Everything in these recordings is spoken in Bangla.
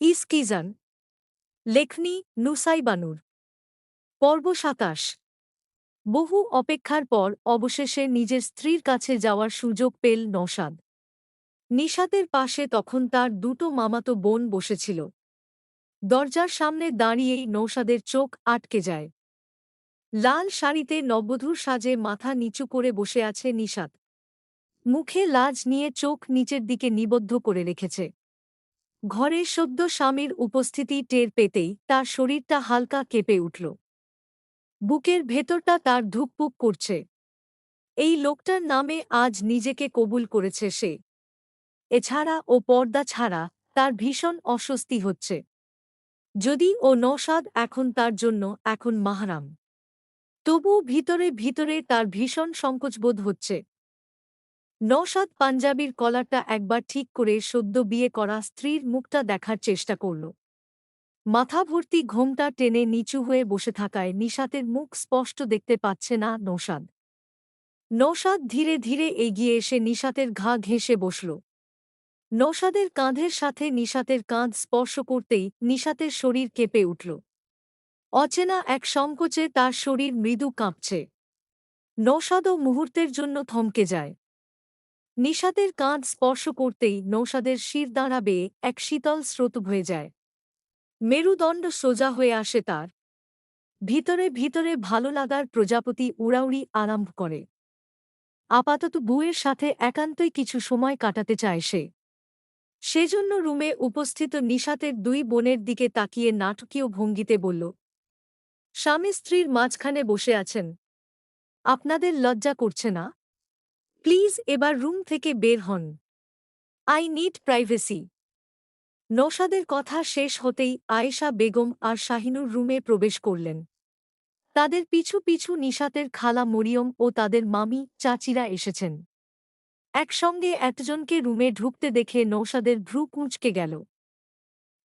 ইসকিজান লেখনী নুসাই বানুর পর্ব ২৭ বহু অপেক্ষার পর অবশেষে নিজের স্ত্রীর কাছে যাওয়ার সুযোগ পেল নওশাদ। নিশাতের পাশে তখন তার দুটো মামাতো বোন বসেছিল। দরজার সামনে দাঁড়িয়েই নওশাদের চোখ আটকে যায়। লাল শাড়িতে নববধূর সাজে মাথা নিচু করে বসে আছে নিশাত। মুখে লাজ নিয়ে চোখ নিচের দিকে নিবদ্ধ করে রেখেছে। ঘরে সদ্য স্বামীর উপস্থিতি টের পেতেই তার শরীরটা হালকা কেঁপে উঠল। বুকের ভেতরটা তার ধুকপুক করছে। এই লোকটার নামে আজ নিজেকে কবুল করেছে সে। এছাড়া ও পর্দা ছাড়া তার ভীষণ অস্বস্তি হচ্ছে। যদি ও নওশাদ এখন তার জন্য এখন মাহরাম, তবুও ভিতরে ভিতরে তার ভীষণ সংকোচবোধ হচ্ছে। নওশাদ পাঞ্জাবির কলারটা একবার ঠিক করে সদ্য বিয়ে করা স্ত্রীর মুখটা দেখার চেষ্টা করল। মাথা ভর্তি ঘোমটা টেনে নিচু হয়ে বসে থাকায় নিশাতের মুখ স্পষ্ট দেখতে পাচ্ছে না নওশাদ। নওশাদ ধীরে ধীরে এগিয়ে এসে নিশাতের ঘা ঘেঁষে বসল। নওশাদের কাঁধের সাথে নিশাতের কাঁধ স্পর্শ করতেই নিশাতের শরীর কেঁপে উঠল। অচেনা এক সংকোচে তার শরীর মৃদু কাঁপছে। নওশাদও মুহূর্তের জন্য থমকে যায়। নিশাতের কাঁধ স্পর্শ করতেই নওশাদের শিরদাঁড়া বেয়ে এক শীতল স্রোত বয়ে যায়। মেরুদণ্ড সোজা হয়ে আসে তার। ভিতরে ভিতরে ভালো লাগার প্রজাপতি উড়াউড়ি আরম্ভ করে। আপাতত বুয়ের সাথে একান্তই কিছু সময় কাটাতে চায় সে। সেজন্য রুমে উপস্থিত নিশাতের দুই বোনের দিকে তাকিয়ে নাটকীয় ভঙ্গিতে বলল, স্বামী স্ত্রীর মাঝখানে বসে আছেন, আপনাদের লজ্জা করছে না? প্লিজ এবার রুম থেকে বের হন। I need privacy. নওশাদের কথা শেষ হতেই আয়েশা বেগম আর শাহিনুর রুমে প্রবেশ করলেন। তাদের পিছু পিছু নিশাতের খালা মরিয়ম ও তাদের মামি চাচিরা এসেছেন। একসঙ্গে এতজনকে রুমে ঢুকতে দেখে নওশাদের ভ্রু কুঁচকে গেল।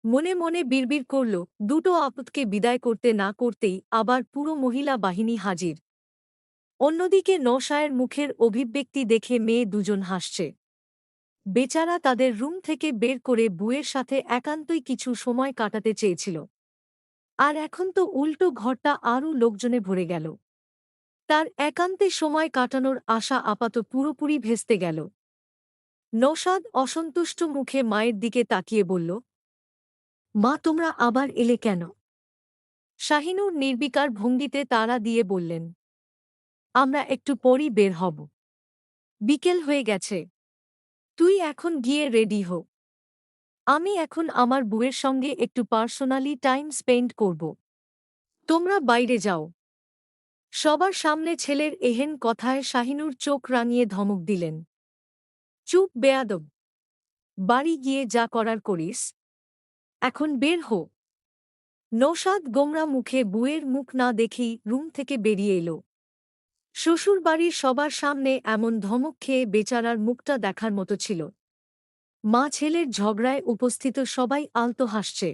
মনে মনে বিড়বিড় করল, দুটো আপদকে বিদায় করতে না করতেই আবার পুরো মহিলা বাহিনী হাজির। অন্যদিকে নওশায়ের মুখের অভিব্যক্তি দেখে মেয়ে দুজন হাসছে। বেচারা তাদের রুম থেকে বের করে বুয়ের সাথে একান্তই কিছু সময় কাটাতে চেয়েছিল। আর এখন তো উল্টো ঘরটা আরও লোকজনে ভরে গেল। তার একান্তে সময় কাটানোর আশা আপাত পুরোপুরি ভেস্তে গেল। নওশাদ অসন্তুষ্ট মুখে মায়ের দিকে তাকিয়ে বলল, মা তোমরা আবার এলে কেন? শাহিনুর নির্বিকার ভঙ্গিতে তাড়া দিয়ে বললেন, আমরা একটু পরই বের হব। বিকেল হয়ে গেছে, তুই এখন গিয়ে রেডি হো। আমি এখন আমার বুয়ের সঙ্গে একটু পার্সোনালি টাইম স্পেন্ড করব। তোমরা বাইরে যাও। সবার সামনে ছেলের এহেন কথায় শাহিনুর চোখ রাঙিয়ে ধমক দিলেন, চুপ বেয়াদব, বাড়ি গিয়ে যা করার করিস, এখন বের হো। নওশাদ গোমরা মুখে বুয়ের মুখ না দেখেই রুম থেকে বেরিয়ে এল। শ্বশুরবাড়ির সবার সামনে এমন ধমক খেয়ে বেচারার মুখটা দেখার মতো ছিল। মা ছেলের ঝগড়ায় উপস্থিত সবাই আলতো হাসছে।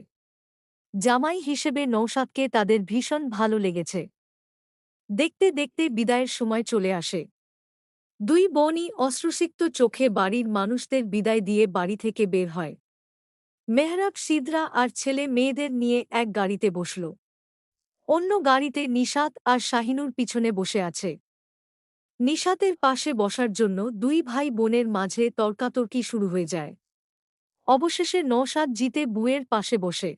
জামাই হিসেবে নওশাদকে তাদের ভীষণ ভালো লেগেছে। দেখতে দেখতে বিদায়ের সময় চলে আসে। দুই বোনই অশ্রুসিক্ত চোখে বাড়ির মানুষদের বিদায় দিয়ে বাড়ি থেকে বের হয়। মেহরাব সিদরা আর ছেলে মেয়েদের নিয়ে এক গাড়িতে বসল। অন্য গাড়িতে নিশাত আর শাহিনুর পিছনে বসে আছে। নিশাতের পাশে বসার জন্য দুই ভাই বোনের মাঝে তর্কাতর্কি শুরু হয়ে যায়। অবশেষে নওশাদ জিতে বুয়ের পাশে বসে।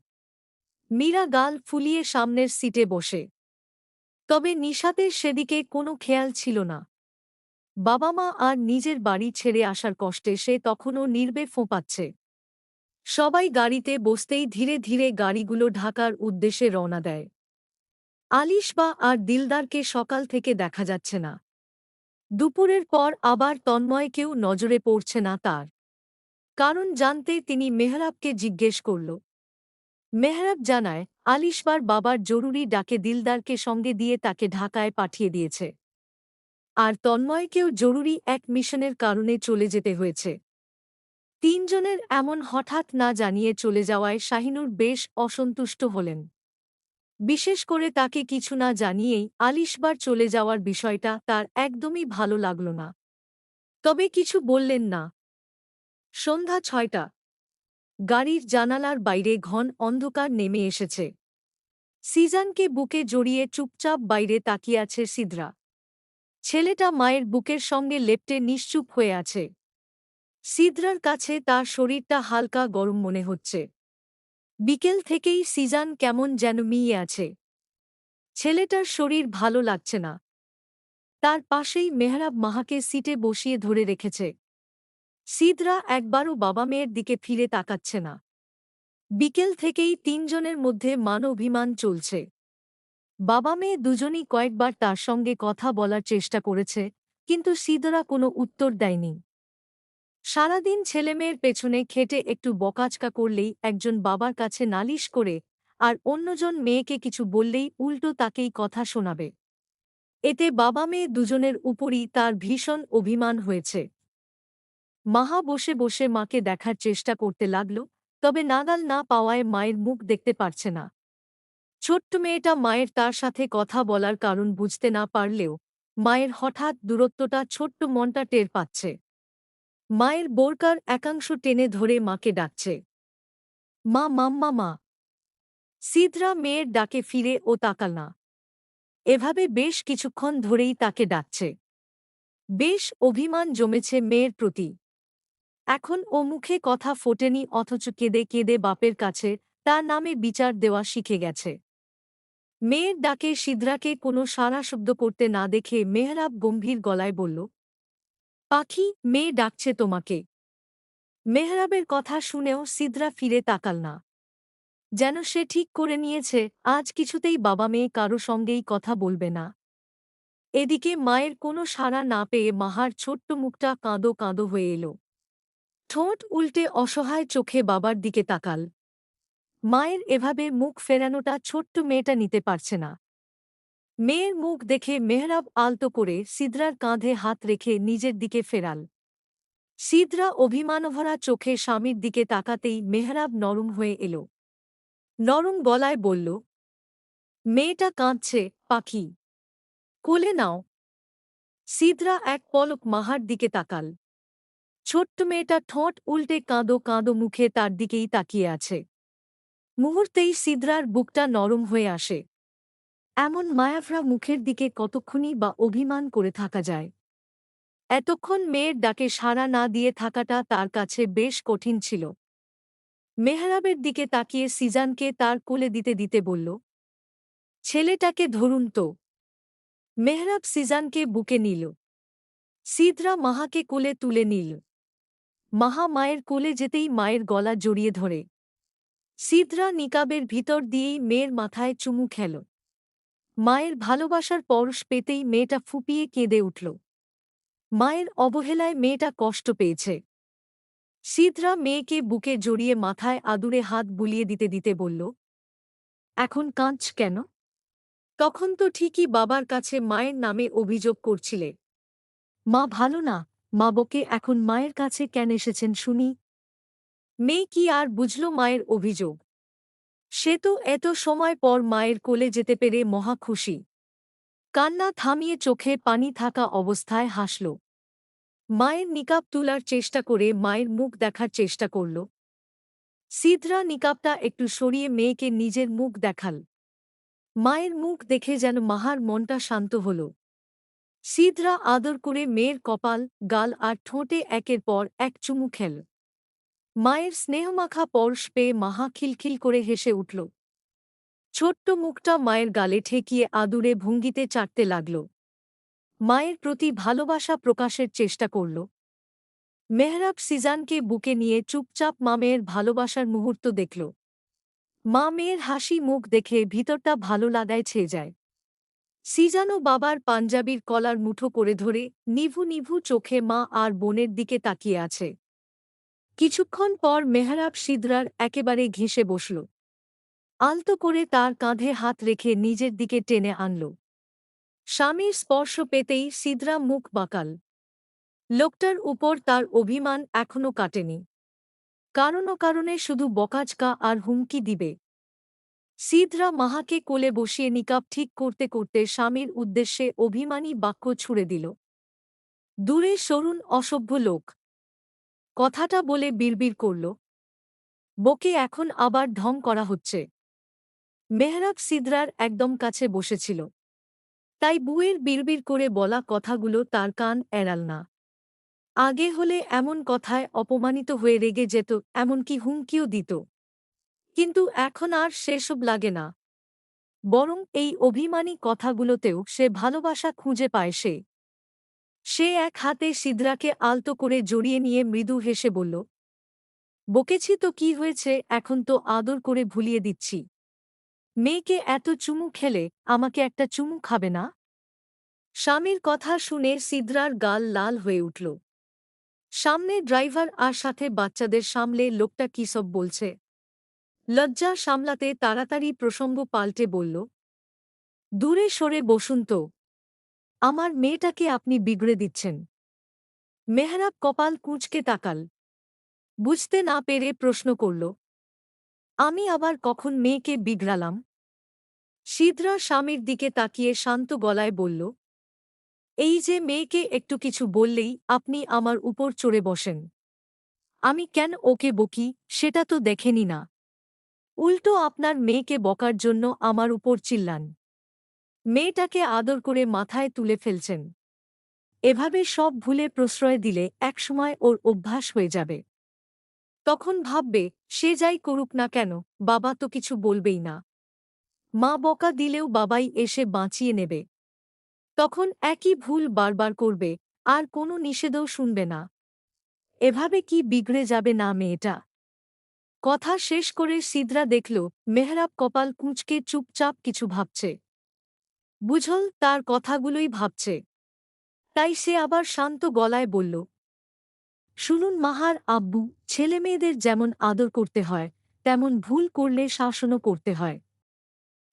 মীরা গাল ফুলিয়ে সামনের সিটে বসে। তবে নিশাতের সেদিকে কোনো খেয়াল ছিল না। বাবা মা আর নিজের বাড়ি ছেড়ে আসার কষ্টে সে তখনও নির্বে ফোঁপাচ্ছে। সবাই গাড়িতে বসতেই ধীরে ধীরে গাড়িগুলো ঢাকার উদ্দেশ্যে রওনা দেয়। আলিশবা আর দিলদারকে সকাল থেকে দেখা যাচ্ছে না। দুপুরের পর আবার তন্ময়কেও নজরে পড়ছে না তার। কারণ জানতে তিনি মেহরাবকে জিজ্ঞেস করল। মেহরাব জানায়, আলিশবার বাবার জরুরি ডাকে দিলদারকে সঙ্গে দিয়ে তাকে ঢাকায় পাঠিয়ে দিয়েছে। আর তন্ময়কেও জরুরি এক মিশনের কারণে চলে যেতে হয়েছে। তিনজনের এমন হঠাৎ না জানিয়ে চলে যাওয়ায় শাহিনুর বেশ অসন্তুষ্ট হলেন। বিশেষ করে তাকে কিছু না জানিয়েই আলিশবার চলে যাওয়ার বিষয়টা তার একদমই ভালো লাগল না। তবে কিছু বললেন না। সন্ধ্যা ৬টা। গাড়ির জানালার বাইরে ঘন অন্ধকার নেমে এসেছে। সিজানকে বুকে জড়িয়ে চুপচাপ বাইরে তাকিয়ে আছে সিদ্রা। ছেলেটা মায়ের বুকের সঙ্গে লেপ্টে নিশ্চুপ হয়ে আছে। সিদ্রার কাছে তার শরীরটা হালকা গরম মনে হচ্ছে। বিকেল থেকেই সিজান কেমন যেন মিয়ে আছে। ছেলেটার শরীর ভালো লাগছে না। তার পাশেই মেহরাব মাহাকে সিটে বসিয়ে ধরে রেখেছে। সিদরা একবারও বাবা মেয়ের দিকে ফিরে তাকাচ্ছে না। বিকেল থেকেই তিনজনের মধ্যে মান অভিমান চলছে। বাবা মেয়ে দুজনই কয়েকবার তার সঙ্গে কথা বলার চেষ্টা করেছে, কিন্তু সিদরা কোনো উত্তর দেয়নি। সারাদিন ছেলেমেয়ের পেছনে খেটে একটু বকাচকা করলেই একজন বাবার কাছে নালিশ করে আর অন্যজন মেয়েকে কিছু বললেই উল্টো তাকেই কথা শোনাবে। এতে বাবা মেয়ে দুজনের উপরই তার ভীষণ অভিমান হয়েছে। মাহা বসে বসে মাকে দেখার চেষ্টা করতে লাগল, তবে নাগাল না পাওয়ায় মায়ের মুখ দেখতে পারছে না। ছোট্ট মেয়েটা মায়ের তার সাথে কথা বলার কারণ বুঝতে না পারলেও মায়ের হঠাৎ দূরত্বটা ছোট্ট মনটা টের পাচ্ছে। মায়ের বোরকার একাংশ টেনে ধরে মাকে ডাকছে, মা, মাম্মা, মা। সিদরা মেয়ের ডাকে ফিরে ও তাকাল না। এভাবে বেশ কিছুক্ষণ ধরেই তাকে ডাকছে। বেশ অভিমান জমেছে মেয়ের প্রতি। এখন ও মুখে কথা ফোটেনি, অথচ কেঁদে কেঁদে বাপের কাছে তার নামে বিচার দেওয়া শিখে গেছে। মেয়ের ডাকে সিদ্রাকে কোনো সাড়া শব্দ করতে না দেখে মেহরাব গম্ভীর গলায় বলল, পাখি, মেয়ে ডাকছে তোমাকে। মেহরাবের কথা শুনেও সিদ্রা ফিরে তাকাল না। যেন সে ঠিক করে নিয়েছে আজ কিছুতেই বাবা মেয়ে কারো সঙ্গেই কথা বলবে না। এদিকে মায়ের কোনো সাড়া না পেয়ে মাহার ছোট্ট মুখটা কাঁদো কাঁদো হয়ে এলো। ঠোঁট উল্টে অসহায় চোখে বাবার দিকে তাকাল। মায়ের এভাবে মুখ ফেরানোটা ছোট্ট মেয়েটা নিতে পারছে না। মেয়ের মুখ দেখে মেহরাব আলতো করে সিদ্রার কাঁধে হাত রেখে নিজের দিকে ফেরাল। সিদ্রা অভিমানভরা চোখে স্বামীর দিকে তাকাতেই মেহরাব নরম হয়ে এল। নরম গলায় বলল, মেয়েটা কাঁদছে, পাখি, কোলে নাও। সিদ্রা এক পলক মাহার দিকে তাকাল। ছোট্ট মেয়েটা ঠোঁট উল্টে কাঁদো কাঁদো মুখে তার দিকেই তাকিয়ে আছে। মুহূর্তেই সিদ্রার বুকটা নরম হয়ে আসে। এমন মায়াভরা মুখের দিকে কতক্ষণই বা অভিমান করে থাকা যায়। এতক্ষণ মেয়ের ডাকে সাড়া না দিয়ে থাকাটা তার কাছে বেশ কঠিন ছিল। মেহরাবের দিকে তাকিয়ে সিজানকে তার কোলে দিতে দিতে বলল, ছেলেটাকে ধরুন তো। মেহরাব সিজানকে বুকে নিল। সিদরা মাহাকে কোলে তুলে নিল। মাহা মায়ের কোলে যেতেই মায়ের গলা জড়িয়ে ধরে। সিদরা নিকাবের ভিতর দিয়েই মেয়ের মাথায় চুমু খেল। মায়ের ভালোবাসার পরশ পেতেই মেয়েটা ফুপিয়ে কেঁদে উঠল। মায়ের অবহেলায় মেয়েটা কষ্ট পেয়েছে। সিদরা মেয়েকে বুকে জড়িয়ে মাথায় আদুরে হাত বুলিয়ে দিতে দিতে বলল, এখন কাঁদছ কেন? তখন তো ঠিকই বাবার কাছে মায়ের নামে অভিযোগ করছিলে। মা ভালো না, মা বকে, এখন মায়ের কাছে কেন এসেছেন শুনি? মেয়ে কি আর বুঝল মায়ের অভিযোগ? সে তো এত সময় পর মায়ের কোলে যেতে পেরে মহা খুশি। কান্না থামিয়ে চোখে পানি থাকা অবস্থায় হাসল। মায়ের নিকাব তোলার চেষ্টা করে মায়ের মুখ দেখার চেষ্টা করল। সিদরা নিকাবটা একটু সরিয়ে মেয়েকে নিজের মুখ দেখাল। মায়ের মুখ দেখে যেন মাহার মনটা শান্ত হল। সিদরা আদর করে মেয়ের কপাল, গাল আর ঠোঁটে একের পর এক চুমু খেল। মায়ের স্নেহমাখা পরশ পেয়ে মাহা খিলখিল করে হেসে উঠল। ছোট্ট মুখটা মায়ের গালে ঠেকিয়ে আদুরে ভঙ্গিতে চাটতে লাগল। মায়ের প্রতি ভালোবাসা প্রকাশের চেষ্টা করল। মেহরাব সিজানকে বুকে নিয়ে চুপচাপ মা মেয়ের ভালোবাসার মুহূর্ত দেখল। মা মেয়ের হাসি মুখ দেখে ভিতরটা ভালো লাগায় ছেয়ে যায়। সিজানও বাবার পাঞ্জাবির কলার মুঠো করে ধরে নিভু নিভু চোখে মা আর বোনের দিকে তাকিয়ে আছে। কিছুক্ষণ পর মেহরাব সিদরার একেবারে ঘেঁষে বসল। আলতো করে তার কাঁধে হাত রেখে নিজের দিকে টেনে আনল। স্বামীর স্পর্শ পেতেই সিদরা মুখ বাঁকাল। লোকটার উপর তার অভিমান এখনও কাটেনি। কারণে শুধু বকাঝকা আর হুমকি দিবে। সিদরা মাহাকে কোলে বসিয়ে নিকাব ঠিক করতে করতে স্বামীর উদ্দেশ্যে অভিমানী বাক্য ছুড়ে দিল, দূরে সরুন অসভ্য লোক। কথাটা বলে বিড়বিড় করল, বকে এখন আবার ঢং করা হচ্ছে। মেহরাব সিদরার একদম কাছে বসেছিল। তাই বুয়ের বিড়বিড় করে বলা কথাগুলো তার কান এড়াল না। আগে হলে এমন কথায় অপমানিত হয়ে রেগে যেত, এমনকি হুমকিও দিত। কিন্তু এখন আর সেসব লাগে না। বরং এই অভিমানী কথাগুলোতেও সে ভালোবাসা খুঁজে পায় সে। সে এক হাতে সিদরাকে আলতো করে জড়িয়ে নিয়ে মৃদু হেসে বলল, বকেছি তো কি হয়েছে, এখন তো আদর করে ভুলিয়ে দিচ্ছি। মেয়েকে এত চুমু খেলে আমাকে একটা চুমু খাবে না? স্বামীর কথা শুনে সিদরার গাল লাল হয়ে উঠল। সামনে ড্রাইভার আর সাথে বাচ্চাদের সামলে লোকটা কী সব বলছে। লজ্জা সামলাতে তাড়াতাড়ি প্রসঙ্গ পাল্টে বলল, দূরে সরে বসুন তো। আমার মেয়েটাকে আপনি বিগড়ে দিচ্ছেন। মেহরাব কপাল কুঁচকে তাকাল। বুঝতে না পেরে প্রশ্ন করল, আমি আবার কখন মেয়েকে বিগড়ালাম? সিদরা স্বামীর দিকে তাকিয়ে শান্ত গলায় বলল, এই যে মেয়েকে একটু কিছু বললেই আপনি আমার উপর চড়ে বসেন। আমি কেন ওকে বকি সেটা তো দেখেনি না। উল্টো আপনার মেয়েকে বকার জন্য আমার উপর চিল্লান। মেয়েটাকে আদর করে মাথায় তুলে ফেলছেন। এভাবে সব ভুলে প্রশ্রয় দিলে একসময় ওর অভ্যাস হয়ে যাবে। তখন ভাববে, সে যাই করুক না কেন, বাবা তো কিছু বলবেই না। মা বকা দিলেও বাবাই এসে বাঁচিয়ে নেবে। তখন একই ভুল বারবার করবে, আর কোনো নিষেধও শুনবে না। এভাবে কি বিগড়ে যাবে না মেয়েটা? কথা শেষ করে সিদরা দেখল মেহরাব কপাল কুঁচকে চুপচাপ কিছু ভাবছে। বুঝল তার কথাগুলোই ভাবছে। তাই সে আবার শান্ত গলায় বলল, শুনুন মাহার আব্বু, ছেলেমেয়েদের যেমন আদর করতে হয় তেমন ভুল করলে শাসনও করতে হয়।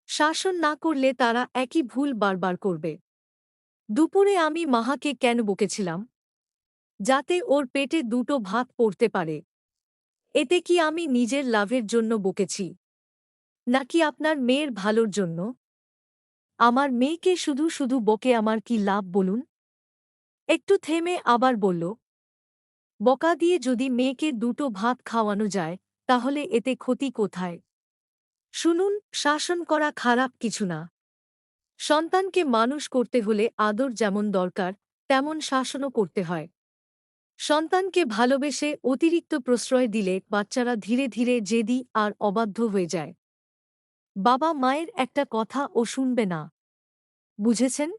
শাসন না করলে তারা একই ভুল বারবার করবে। দুপুরে আমি মাহাকে কেন বকেছিলাম? যাতে ওর পেটে দুটো ভাত পড়তে পারে। এতে কি আমি নিজের লাভের জন্য বকেছি, নাকি আপনার মেয়ের ভালোর জন্য? আমার মেয়েকে শুধু শুধু বকে আমার কি লাভ বলুন? একটু থেমে আবার বলল, বকা দিয়ে যদি মেয়েকে দুটো ভাত খাওয়ানো যায় তাহলে এতে ক্ষতি কোথায়? শুনুন, শাসন করা খারাপ কিছু না। সন্তানকে মানুষ করতে হলে আদর যেমন দরকার তেমন শাসনও করতে হয়। সন্তানকে ভালোবেসে অতিরিক্ত প্রশ্রয় দিলে বাচ্চারা ধীরে ধীরে জেদি আর অবাধ্য হয়ে যায়। বাবা মায়ের একটা কথা ও শুনবে না। বুঝেছেন?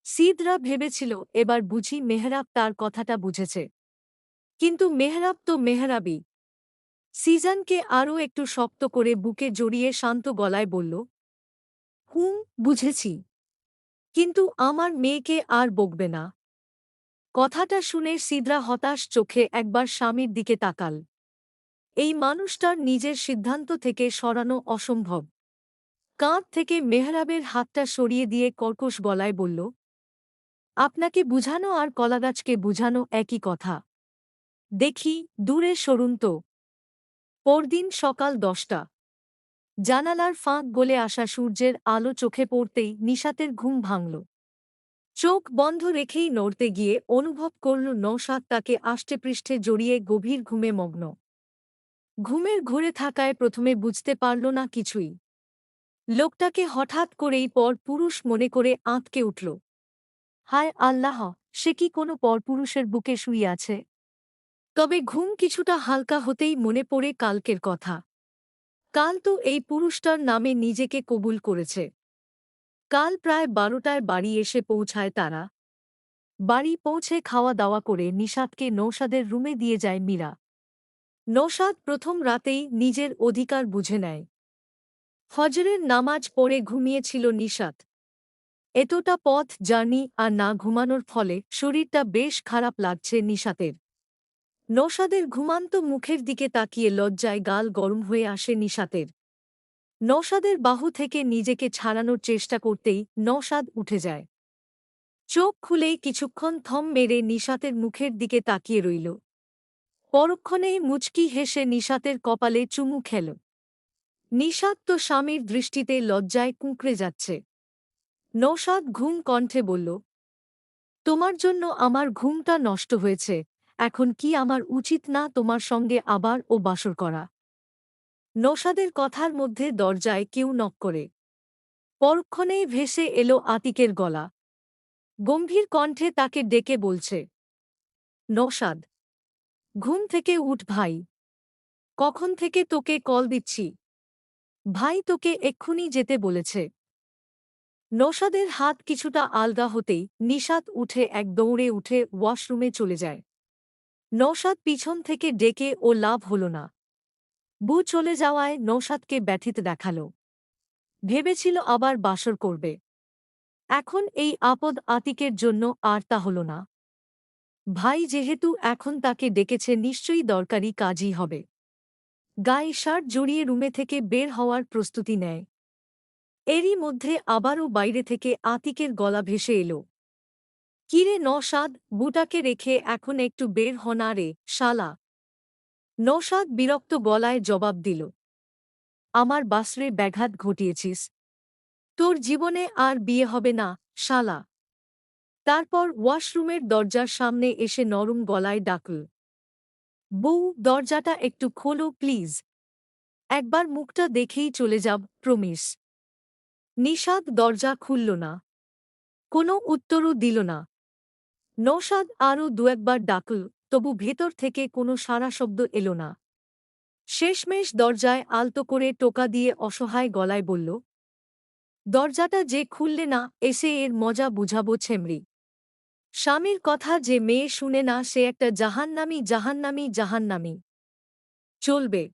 সিদরা ভেবেছিল এবার বুঝি মেহরাব তার কথাটা বুঝেছে। কিন্তু মেহরাব তো মেহরাবই। সিজানকে আরও একটু শক্ত করে বুকে জড়িয়ে শান্ত গলায় বলল, হুম, বুঝেছি। কিন্তু আমার মেয়েকে আর বকবে না। কথাটা শুনে সিদরা হতাশ চোখে একবার স্বামীর দিকে তাকাল। এই মানুষটার নিজের সিদ্ধান্ত থেকে সরানো অসম্ভব। কাঁধ থেকে মেহরাবের হাতটা সরিয়ে দিয়ে কর্কশ গলায় বলল, আপনাকে বুঝানো আর কলাগাছকে বুঝানো একই কথা। দেখি, দূরে সরুন তো। পরদিন সকাল 10টা। জানালার ফাঁক গলে আসা সূর্যের আলো চোখে পড়তেই নিশাতের ঘুম ভাঙল। চোখ বন্ধ রেখেই নড়তে গিয়ে অনুভব করল নওশাদ তাকে আষ্টেপৃষ্ঠে জড়িয়ে গভীর ঘুমে মগ্ন। ঘুমের ঘোরে থাকায় প্রথমে বুঝতে পারল না কিছুই। লোকটাকে হঠাৎ করেই পরপুরুষ মনে করে আঁতকে উঠল। হায় আল্লাহ, সে কি কোনো পরপুরুষের বুকে শুয়ে আছে? তবে ঘুম কিছুটা হালকা হতেই মনে পড়ে কালকের কথা। কাল তো এই পুরুষটার নামে নিজেকে কবুল করেছে। কাল প্রায় 12টায় বাড়ি এসে পৌঁছায় তারা। বাড়ি পৌঁছে খাওয়া দাওয়া করে নিশাতকে নৌশাদের রুমে দিয়ে যায় মীরা। নৌশাদ প্রথম রাতেই নিজের অধিকার বুঝে নেয়। ফজরের নামাজ পড়ে ঘুমিয়েছিল নিশাত। এতটা পথ জার্নি আর না ঘুমানোর ফলে শরীরটা বেশ খারাপ লাগছে নিশাতের। নৌশাদের ঘুমান্ত মুখের দিকে তাকিয়ে লজ্জায় গাল গরম হয়ে আসে নিশাতের। নৌশাদের বাহু থেকে নিজেকে ছাড়ানোর চেষ্টা করতেই নৌশাদ উঠে যায়। চোখ খুলেই কিছুক্ষণ থম মেরে নিশাতের মুখের দিকে তাকিয়ে রইল। পরক্ষণেই মুচকি হেসে নিশাতের কপালে চুমু খেল। নিশাত তো স্বামীর দৃষ্টিতে লজ্জায় কুঁকড়ে যাচ্ছে। নৌশাদ ঘুম কণ্ঠে বলল, তোমার জন্য আমার ঘুমটা নষ্ট হয়েছে। এখন কি আমার উচিত না তোমার সঙ্গে আবার ও বাসর করা? নওশাদের কথার মধ্যে দরজায় কেউ নক করে। পরক্ষণেই ভেসে এলো আতিকের গলা। গম্ভীর কণ্ঠে তাকে ডেকে বলছে, নওশাদ, ঘুম থেকে উঠ ভাই। কখন থেকে তোকে কল দিচ্ছি। ভাই তোকে এক্ষুনি যেতে বলেছে। নওশাদের হাত কিছুটা আলগা হতেই নিশাত উঠে এক দৌড়ে উঠে ওয়াশরুমে চলে যায়। নওশাদ পিছন থেকে ডেকে ও লাভ হল না। বু চলে যাওয়ায় নওশাদকে ব্যথিত দেখাল। ভেবেছিল আবার বাসর করবে। এখন এই আপদ আতিকের জন্য আর তা হল না। ভাই যেহেতু এখন তাকে ডেকেছে নিশ্চয়ই দরকারি কাজই হবে। গায়ে শার্ট জড়িয়ে রুমে থেকে বের হওয়ার প্রস্তুতি নেয়। এরই মধ্যে আবারও বাইরে থেকে আতিকের গলা ভেসে এলো, কিরে নওশাদ, বুটাকে রেখে এখন একটু বের হ না রে শালা। নওশাদ বিরক্ত গলায় জবাব দিল, আমার বাসরে ব্যাঘাত ঘটিয়েছিস। তোর জীবনে আর বিয়ে হবে না শালা। তারপর ওয়াশরুমের দরজার সামনে এসে নরম গলায় ডাকল, বউ, দরজাটা একটু খোলো প্লিজ। একবার মুখটা দেখেই চলে যাব প্রমিস। নিশাত দরজা খুলল না। কোনো উত্তরও দিল না। নওশাদ আরও দু-একবার ডাকল, তবু ভেতর থেকে কোনো সাড়া শব্দ এল না। শেষমেশ দরজায় আলতো করে টোকা দিয়ে অসহায় গলায় বলল, দরজাটা যে খুললে না, এসে এর মজা বুঝাবো ছেমরি। স্বামীর কথা যে মেয়ে শুনে না সে একটা জাহান্নামী জাহান্নামী জাহান্নামী। চলবে।